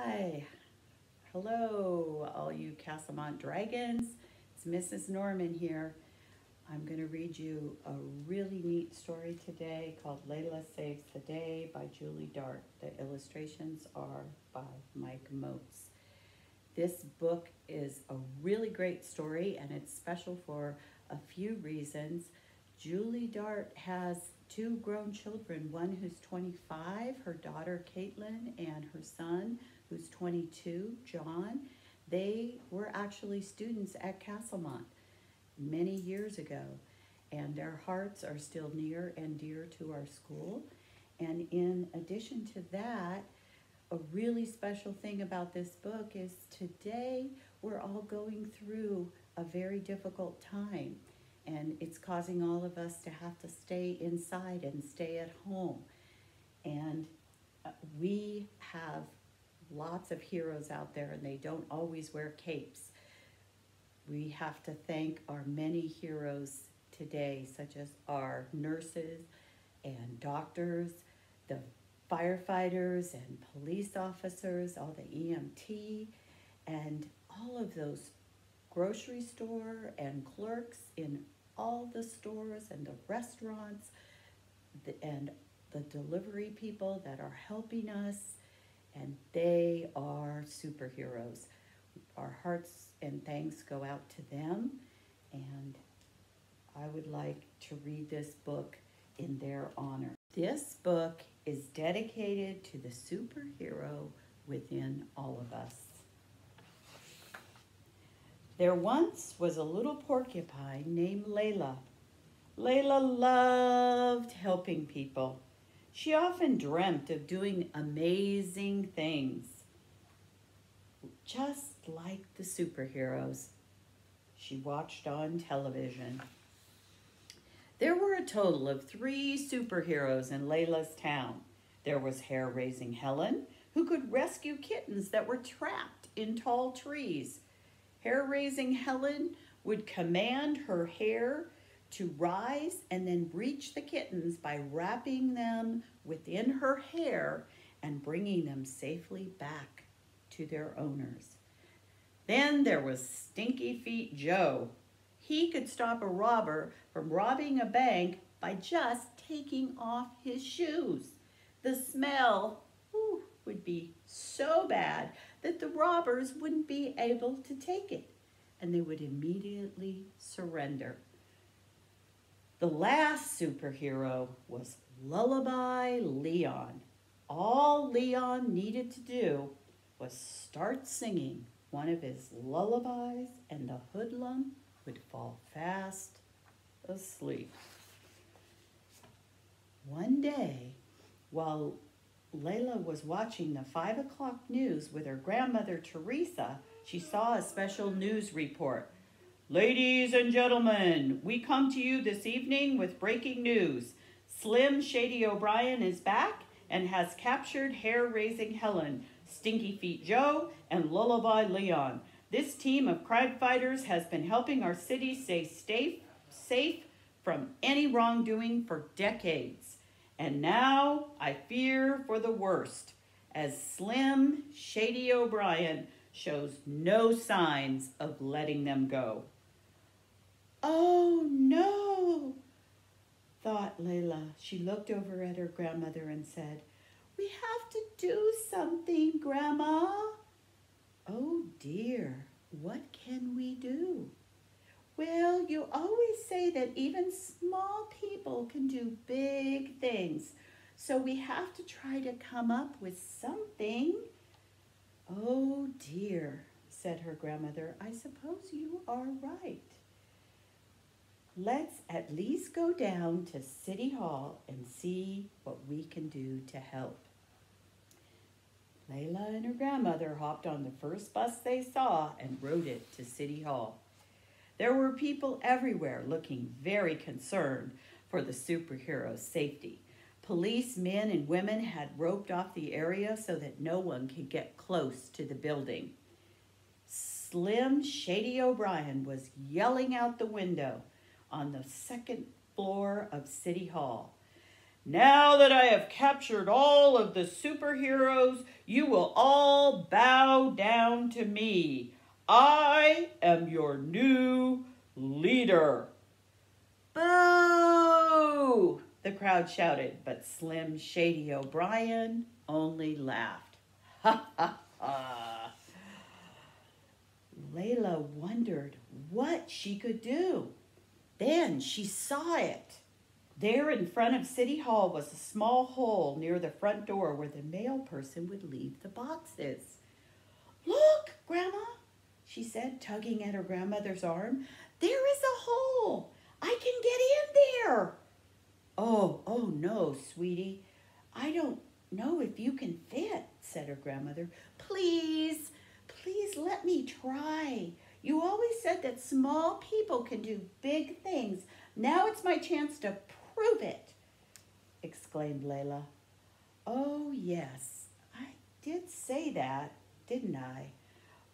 Hi, hello, all you Castlemont Dragons. It's Mrs. Norman here. I'm going to read you a really neat story today called Laila Saves the Day by Julie Dart. The illustrations are by Mike Moats. This book is a really great story and it's special for a few reasons. Julie Dart has two grown children, one who's 25, her daughter Caitlin, and her son who's 22, John. They were actually students at Castlemont many years ago, and their hearts are still near and dear to our school. And in addition to that, a really special thing about this book is today we're all going through a very difficult time, and it's causing all of us to have to stay inside and stay at home. And we have lots of heroes out there, and they don't always wear capes. We have to thank our many heroes today, such as our nurses and doctors, the firefighters and police officers, all the EMT, and all of those grocery store and clerks in all the stores and the restaurants, and the delivery people that are helping us, and they are superheroes. Our hearts and thanks go out to them, and I would like to read this book in their honor. This book is dedicated to the superhero within all of us. There once was a little porcupine named Laila. Laila loved helping people. She often dreamt of doing amazing things, just like the superheroes she watched on television. There were a total of 3 superheroes in Laila's town. There was hair-raising Helen, who could rescue kittens that were trapped in tall trees. Hair-raising Helen would command her hair to rise and then reach the kittens by wrapping them within her hair and bringing them safely back to their owners. Then there was Stinky Feet Joe. He could stop a robber from robbing a bank by just taking off his shoes. The smell would be so bad that the robbers wouldn't be able to take it, and they would immediately surrender. The last superhero was Lullaby Leon. All Leon needed to do was start singing one of his lullabies, and the hoodlum would fall fast asleep. One day, while Laila was watching the 5 o'clock news with her grandmother Teresa, she saw a special news report. Ladies and gentlemen, we come to you this evening with breaking news. Slim Shady O'Brien is back and has captured hair-raising Helen, Stinky Feet Joe, and Lullaby Leon. This team of crime fighters has been helping our city stay safe from any wrongdoing for decades. And now I fear for the worst, as Slim Shady O'Brien shows no signs of letting them go. Oh no, thought Laila. She looked over at her grandmother and said, "We have to do something, Grandma." "Oh dear, what can we do?" "Well, you always say that even small people can do big things, so we have to try to come up with something." "Oh dear," said her grandmother, "I suppose you are right. Let's at least go down to City Hall and see what we can do to help." Laila and her grandmother hopped on the first bus they saw and rode it to City Hall. There were people everywhere looking very concerned for the superhero's safety. Policemen and women had roped off the area so that no one could get close to the building. Slim Shady O'Brien was yelling out the window on the 2nd floor of City Hall. Now that I have captured all of the superheroes, you will all bow down to me. I am your new leader." "Boo!" the crowd shouted, but Slim Shady O'Brien only laughed. Ha ha ha. Laila wondered what she could do. Then she saw it. There in front of City Hall was a small hole near the front door where the mail person would leave the boxes. "Look, Grandma," she said, tugging at her grandmother's arm. "There is a hole. I can get in there." Oh no, sweetie. "I don't know if you can fit," said her grandmother. Please let me try. You always said that small people can do big things. Now it's my chance to prove it," exclaimed Laila. "Oh, yes, I did say that, didn't I?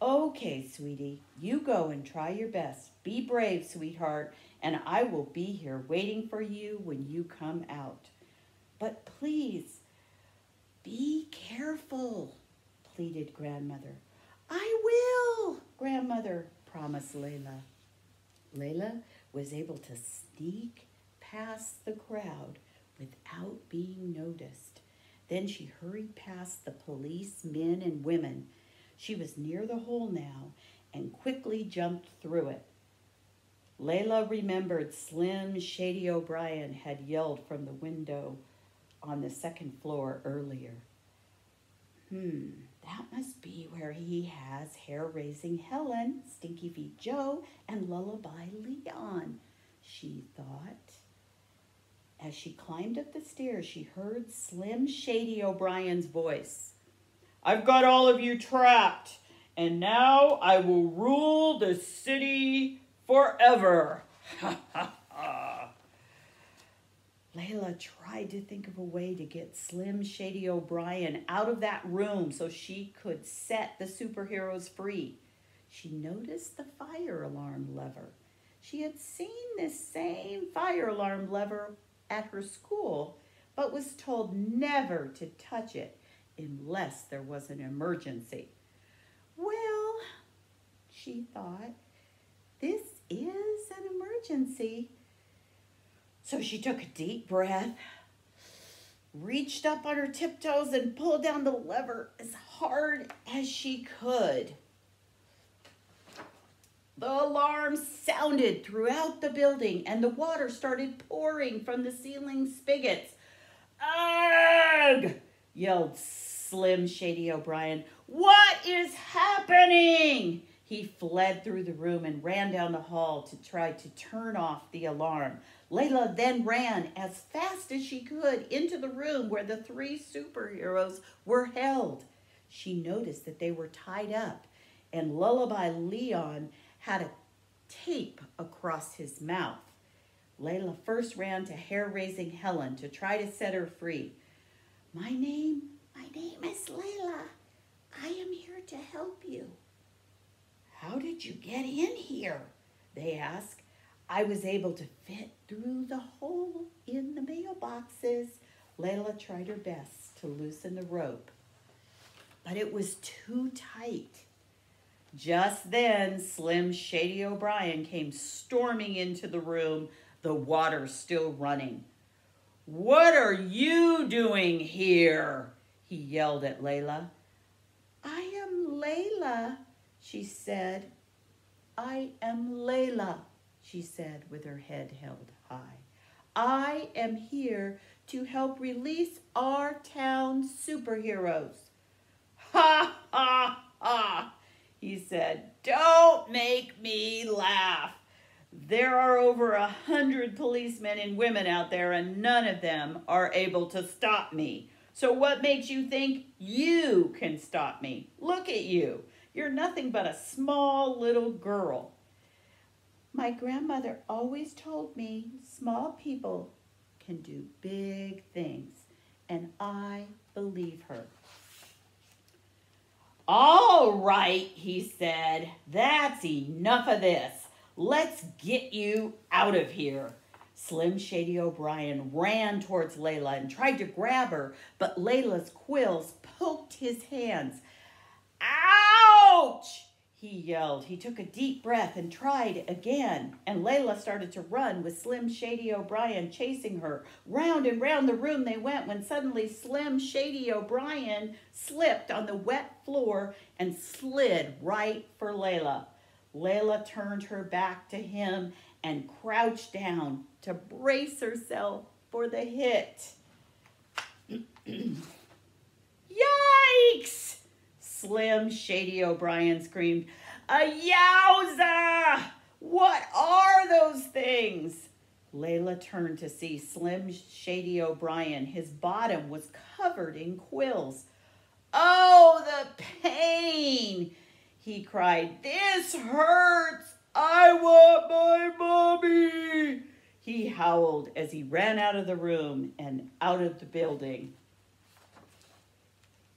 Okay, sweetie, you go and try your best. Be brave, sweetheart, and I will be here waiting for you when you come out. But please, be careful," pleaded Grandmother. "I will," Grandmother promised Laila. Laila was able to sneak past the crowd without being noticed. Then she hurried past the police men and women. She was near the hole now and quickly jumped through it. Laila remembered Slim Shady O'Brien had yelled from the window on the second floor earlier. That must be where he has Hair-Raising Helen, Stinky Feet Joe, and Lullaby Leon, she thought. As she climbed up the stairs, she heard Slim Shady O'Brien's voice. "I've got all of you trapped, and now I will rule the city forever." Ha ha ha. Laila tried to think of a way to get Slim Shady O'Brien out of that room so she could set the superheroes free. She noticed the fire alarm lever. She had seen this same fire alarm lever at her school, but was told never to touch it unless there was an emergency. Well, she thought, this is an emergency. So she took a deep breath, reached up on her tiptoes, and pulled down the lever as hard as she could. The alarm sounded throughout the building, and the water started pouring from the ceiling spigots. "Ugh!" yelled Slim Shady O'Brien. "What is happening?" He fled through the room and ran down the hall to try to turn off the alarm. Laila then ran as fast as she could into the room where the three superheroes were held. She noticed that they were tied up, and Lullaby Leon had a tape across his mouth. Laila first ran to Hair-Raising Helen to try to set her free. My name is Laila. I am here to help you." "How did you get in here?" they asked. "I was able to fit through the hole in the mailboxes." Laila tried her best to loosen the rope, but it was too tight. Just then, Slim Shady O'Brien came storming into the room, the water still running. "What are you doing here?" he yelled at Laila. "I am Laila," she said. "I am Laila," she said with her head held high. "I am here to help release our town's superheroes." "Ha, ha, ha," he said. "Don't make me laugh. There are over 100 policemen and women out there, and none of them are able to stop me. So what makes you think you can stop me? Look at you. You're nothing but a small little girl." "My grandmother always told me small people can do big things, and I believe her." "All right," he said. "That's enough of this. Let's get you out of here." Slim Shady O'Brien ran towards Laila and tried to grab her, but Layla's quills poked his hands. Ouch! He yelled. He took a deep breath and tried again, and Laila started to run with Slim Shady O'Brien chasing her. Round and round the room they went when suddenly Slim Shady O'Brien slipped on the wet floor and slid right for Laila. Laila turned her back to him and crouched down to brace herself for the hit. Yikes! Slim Shady O'Brien screamed. A yowza! What are those things? Laila turned to see Slim Shady O'Brien. His bottom was covered in quills. Oh, the pain! He cried. This hurts! I want my mommy! He howled as he ran out of the room and out of the building.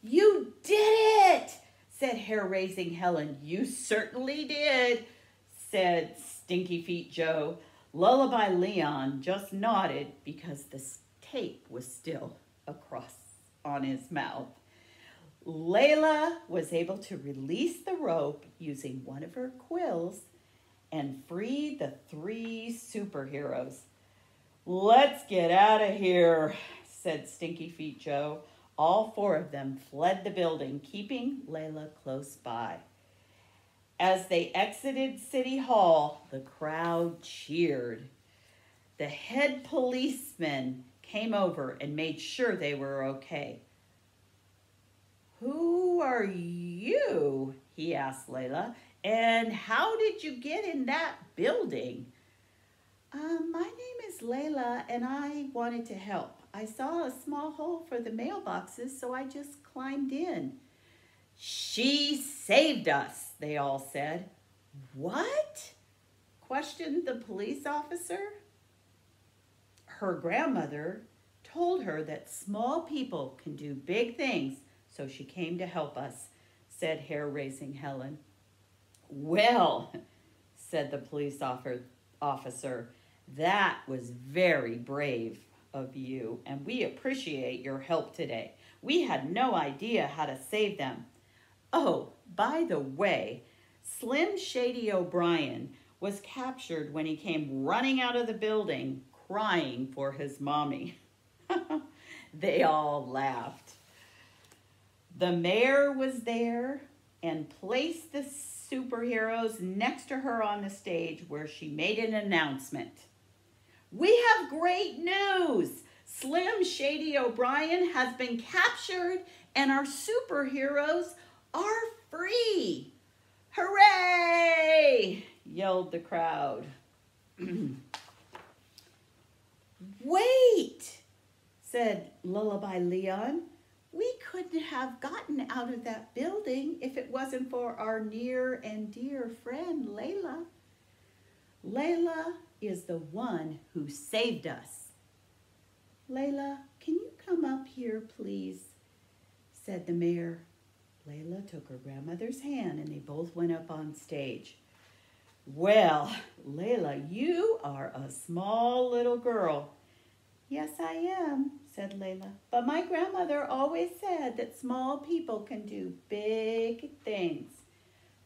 You did it, said hair-raising Helen. You certainly did, said Stinky Feet Joe. Lullaby Leon just nodded because the tape was still across on his mouth. Laila was able to release the rope using one of her quills and free the 3 superheroes. Let's get out of here, said Stinky Feet Joe. All 4 of them fled the building, keeping Laila close by. As they exited City Hall, the crowd cheered. The head policeman came over and made sure they were okay. Who are you? He asked Laila. And how did you get in that building? My name is Laila, and I wanted to help. I saw a small hole for the mailboxes, so I just climbed in. She saved us, they all said. What? Questioned the police officer. Her grandmother told her that small people can do big things, so she came to help us, said hair-raising Helen. Well, said the police officer, that was very brave of you, and we appreciate your help today. We had no idea how to save them. Oh, by the way, Slim Shady O'Brien was captured when he came running out of the building crying for his mommy. They all laughed. The mayor was there and placed the superheroes next to her on the stage where she made an announcement. We have great news! Slim Shady O'Brien has been captured and our superheroes are free! Hooray! Yelled the crowd. Wait, said Lullaby Leon. We couldn't have gotten out of that building if it wasn't for our near and dear friend Laila. Laila is the one who saved us. Laila, can you come up here, please? Said the mayor. Laila took her grandmother's hand and they both went up on stage. Well, Laila, you are a small little girl. Yes, I am, said Laila. But my grandmother always said that small people can do big things.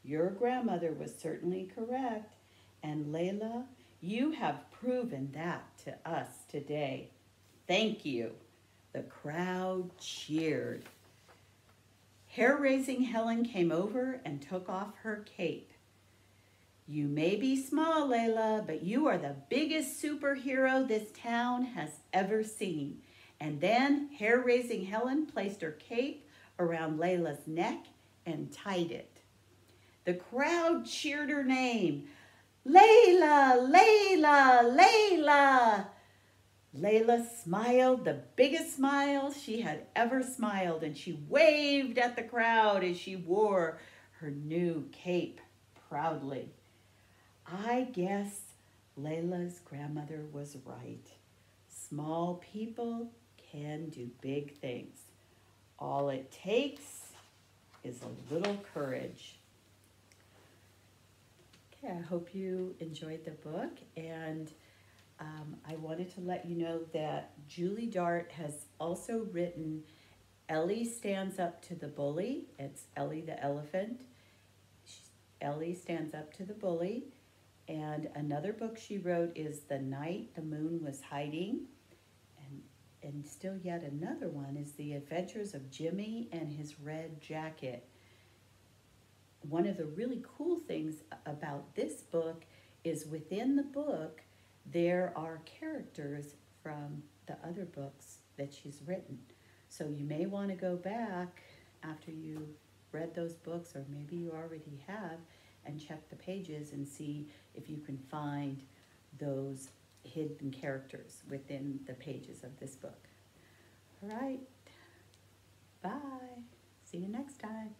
Your grandmother was certainly correct. And Laila, you have proven that to us today. Thank you. The crowd cheered. Hair-raising Helen came over and took off her cape. You may be small, Laila, but you are the biggest superhero this town has ever seen. And then hair-raising Helen placed her cape around Laila's neck and tied it. The crowd cheered her name. Laila, Laila, Laila. Laila smiled the biggest smile she had ever smiled, and she waved at the crowd as she wore her new cape proudly. I guess Laila's grandmother was right. Small people can do big things. All it takes is a little courage. Okay, I hope you enjoyed the book, and I wanted to let you know that Julie Dart has also written Ellie Stands Up to the Bully. It's Ellie the Elephant. Ellie Stands Up to the Bully. And another book she wrote is The Night the Moon Was Hiding. And still yet another one is The Adventures of Jimmy and His Red Jacket. One of the really cool things about this book is within the book, there are characters from the other books that she's written. So you may want to go back after you read those books, or maybe you already have, and check the pages and see if you can find those hidden characters within the pages of this book. All right, bye. See you next time.